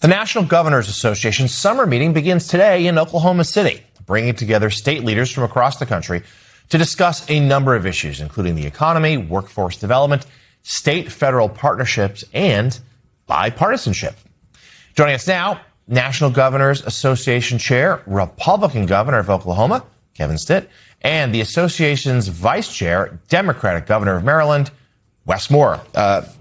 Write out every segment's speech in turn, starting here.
The National Governors Association summer meeting begins today in Oklahoma City, bringing together state leaders from across the country to discuss a number of issues, including the economy, workforce development, state-federal partnerships, and bipartisanship. Joining us now, National Governors Association Chair, Republican Governor of Oklahoma, Kevin Stitt, and the association's Vice Chair, Democratic Governor of Maryland, Wes Moore.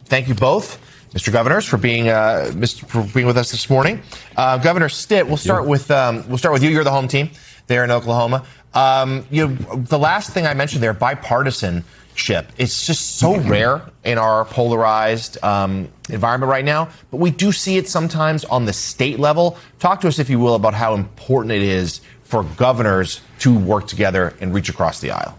Thank you both, Mr. Governors, for being with us this morning. Governor Stitt, we'll start with you. You're the home team there in Oklahoma. The last thing I mentioned there, bipartisanship. It's just so rare in our polarized environment right now, but we do see it sometimes on the state level. Talk to us, if you will, about how important it is for governors to work together and reach across the aisle.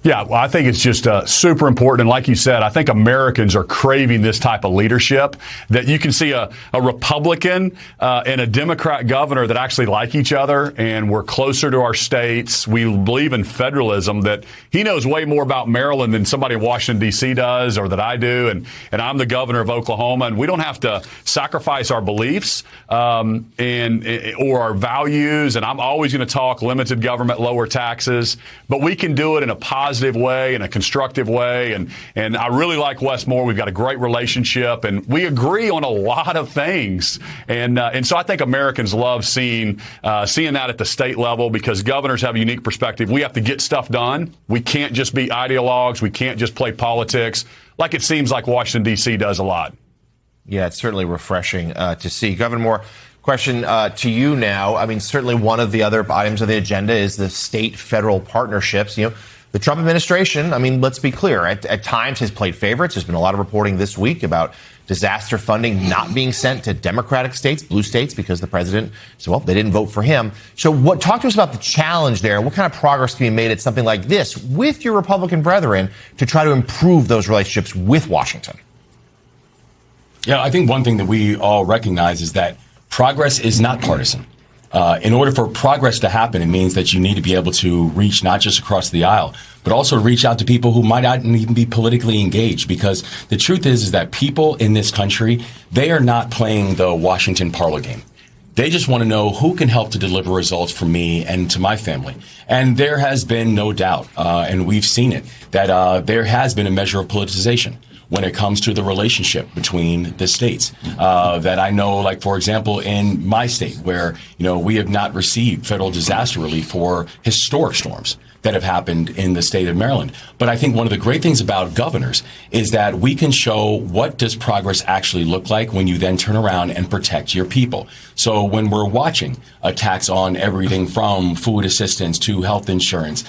Yeah, well, I think it's just super important. And like you said, I think Americans are craving this type of leadership, that you can see a Republican and a Democrat governor that actually like each other, and we're closer to our states. We believe in federalism, that he knows way more about Maryland than somebody in Washington, D.C. does, or that I do. And I'm the governor of Oklahoma, and we don't have to sacrifice our beliefs or our values. And I'm always going to talk limited government, lower taxes, but we can do it in a positive way, in a constructive way. And I really like Wes Moore. We've got a great relationship, and we agree on a lot of things. And so I think Americans love seeing that at the state level, because governors have a unique perspective. We have to get stuff done. We can't just be ideologues. We can't just play politics like it seems like Washington, D.C. does a lot. Yeah, it's certainly refreshing to see. Governor Moore, question to you now. I mean, certainly one of the other items of the agenda is the state-federal partnerships. The Trump administration, I mean, let's be clear, at times has played favorites. There's been a lot of reporting this week about disaster funding not being sent to Democratic states, blue states, because the president said, well, they didn't vote for him. So talk to us about the challenge there. What kind of progress can be made at something like this with your Republican brethren to try to improve those relationships with Washington? Yeah, I think one thing that we all recognize is that progress is not partisan. In order for progress to happen, it means that you need to be able to reach not just across the aisle, but also to reach out to people who might not even be politically engaged. Because the truth is that people in this country, they are not playing the Washington parlor game. They just want to know who can help to deliver results for me and to my family. And there has been no doubt, and we've seen it, that there has been a measure of politicization when it comes to the relationship between the states. That I know, like, for example, in my state, where, we have not received federal disaster relief for historic storms that have happened in the state of Maryland. But I think one of the great things about governors is that we can show what does progress actually look like when you then turn around and protect your people. So when we're watching attacks on everything from food assistance to health insurance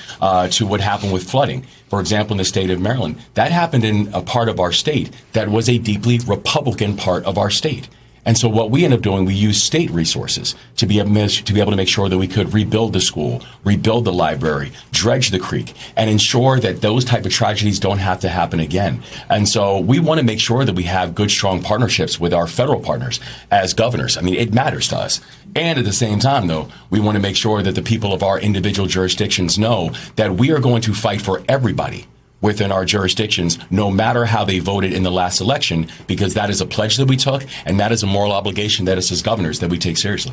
to what happened with flooding, for example, in the state of Maryland, that happened in a part of our state that was a deeply Republican part of our state. And so what we end up doing, we use state resources to be able to make sure that we could rebuild the school, rebuild the library, dredge the creek, and ensure that those type of tragedies don't have to happen again. And so we want to make sure that we have good, strong partnerships with our federal partners as governors. I mean, it matters to us. And at the same time, though, we want to make sure that the people of our individual jurisdictions know that we are going to fight for everybody within our jurisdictions, no matter how they voted in the last election, because that is a pledge that we took, and that is a moral obligation that us as governors that we take seriously.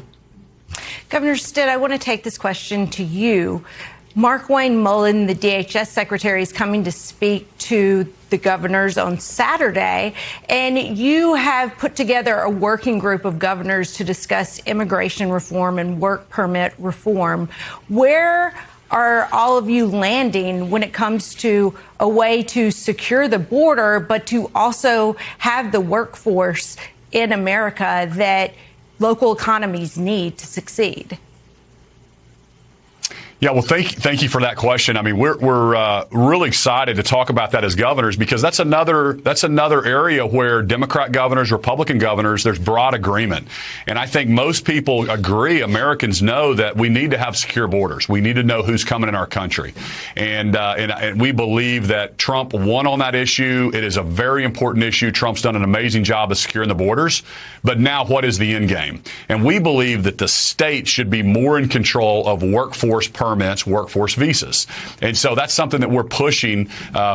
Governor Stitt, I want to take this question to you. Markwayne Mullin, the DHS secretary, is coming to speak to the governors on Saturday, and you have put together a working group of governors to discuss immigration reform and work permit reform. Where are all of you landing when it comes to a way to secure the border, but to also have the workforce in America that local economies need to succeed? Yeah, well, thank you for that question. I mean, we're really excited to talk about that as governors, because that's another area where Democrat governors, Republican governors, there's broad agreement. And I think most people agree, Americans know that we need to have secure borders. We need to know who's coming in our country. And we believe that Trump won on that issue. It is a very important issue. Trump's done an amazing job of securing the borders. But now what is the end game? And we believe that the state should be more in control of workforce permits permits, workforce visas. And so that's something that we're pushing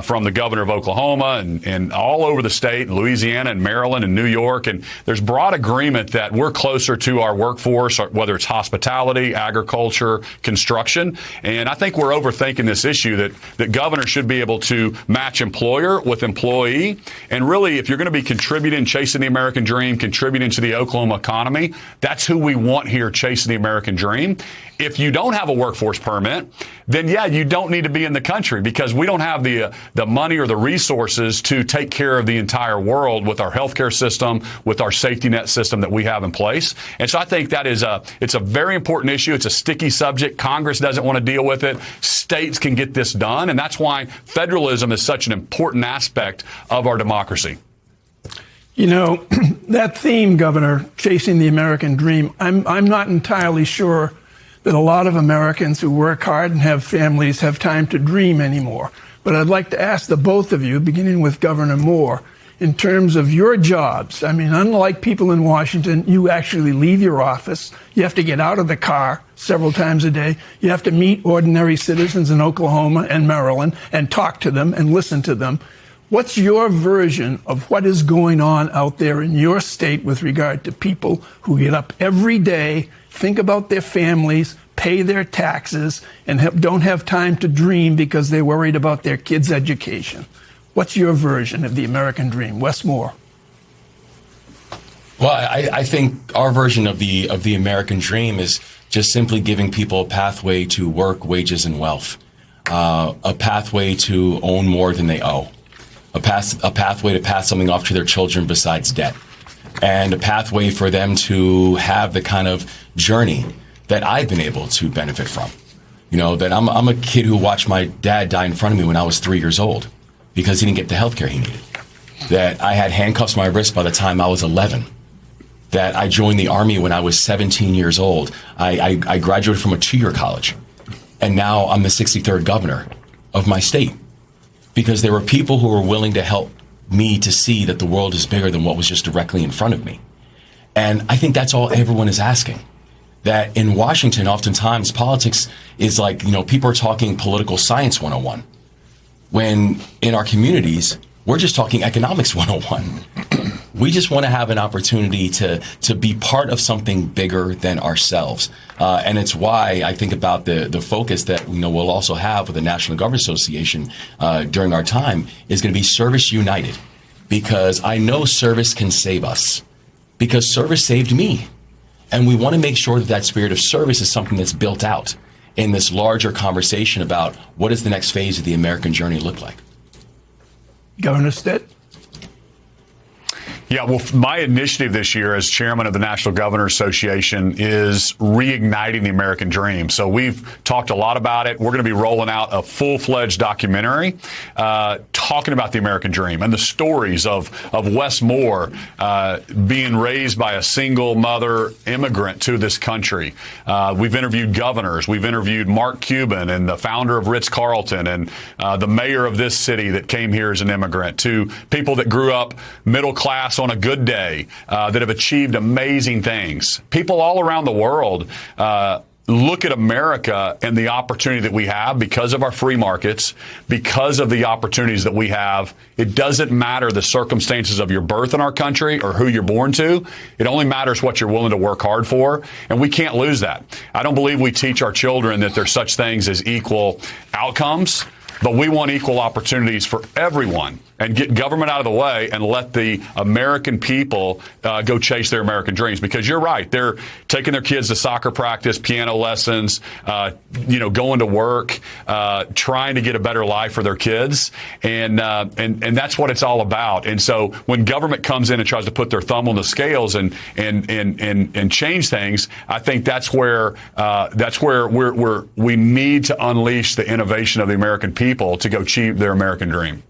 from the governor of Oklahoma and all over the state, Louisiana and Maryland and New York. And there's broad agreement that we're closer to our workforce, whether it's hospitality, agriculture, construction. And I think we're overthinking this issue that governors should be able to match employer with employee. And really, if you're going to be contributing, chasing the American dream, contributing to the Oklahoma economy, that's who we want here chasing the American dream. If you don't have a workforce permit, then yeah, you don't need to be in the country because we don't have the money or the resources to take care of the entire world with our healthcare system, with our safety net system that we have in place. And so I think that it's a very important issue. It's a sticky subject. Congress doesn't want to deal with it. States can get this done. And that's why federalism is such an important aspect of our democracy. You know, that theme, Governor, chasing the American dream, I'm not entirely sure that a lot of Americans who work hard and have families have time to dream anymore. But I'd like to ask the both of you, beginning with Governor Moore, in terms of your jobs. I mean, unlike people in Washington, you actually leave your office. You have to get out of the car several times a day. You have to meet ordinary citizens in Oklahoma and Maryland and talk to them and listen to them. What's your version of what is going on out there in your state with regard to people who get up every day, think about their families, pay their taxes, and don't have time to dream because they're worried about their kids' education? What's your version of the American dream? Wes Moore. Well, I think our version of the American dream is just simply giving people a pathway to work, wages, and wealth, a pathway to own more than they owe. A pathway to pass something off to their children besides debt, and a pathway for them to have the kind of journey that I've been able to benefit from. You know, that I'm a kid who watched my dad die in front of me when I was 3 years old because he didn't get the health care he needed. That I had handcuffs on my wrist by the time I was 11. That I joined the Army when I was 17 years old. I graduated from a 2-year college, and now I'm the 63rd governor of my state. Because there were people who were willing to help me to see that the world is bigger than what was just directly in front of me. And I think that's all everyone is asking. That in Washington, oftentimes politics is like, you know, people are talking political science 101. When in our communities, we're just talking economics 101. We just want to have an opportunity to be part of something bigger than ourselves. And it's why I think about the focus that, you know, we'll also have with the National Governors Association during our time is going to be Service United. Because I know service can save us. Because service saved me. And we want to make sure that that spirit of service is something that's built out in this larger conversation about what does the next phase of the American journey look like. Governor Stitt? Yeah, well, my initiative this year as chairman of the National Governors Association is reigniting the American dream. So we've talked a lot about it. We're going to be rolling out a full-fledged documentary talking about the American dream and the stories of Wes Moore being raised by a single mother immigrant to this country. We've interviewed governors. We've interviewed Mark Cuban and the founder of Ritz-Carlton and the mayor of this city that came here as an immigrant, to people that grew up middle class on a good day, that have achieved amazing things. People all around the world look at America and the opportunity that we have because of our free markets, because of the opportunities that we have. It doesn't matter the circumstances of your birth in our country or who you're born to. It only matters what you're willing to work hard for, and we can't lose that. I don't believe we teach our children that there's such things as equal outcomes, but we want equal opportunities for everyone, and get government out of the way and let the American people go chase their American dreams. Because you're right, they're taking their kids to soccer practice, piano lessons, going to work, trying to get a better life for their kids, and that's what it's all about. And so when government comes in and tries to put their thumb on the scales and change things, I think that's where we need to unleash the innovation of the American people to go achieve their American dream.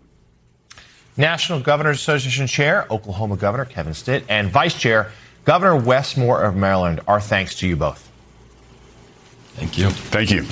National Governors Association Chair, Oklahoma Governor Kevin Stitt, and Vice Chair, Governor Wes Moore of Maryland. Our thanks to you both. Thank you. Thank you.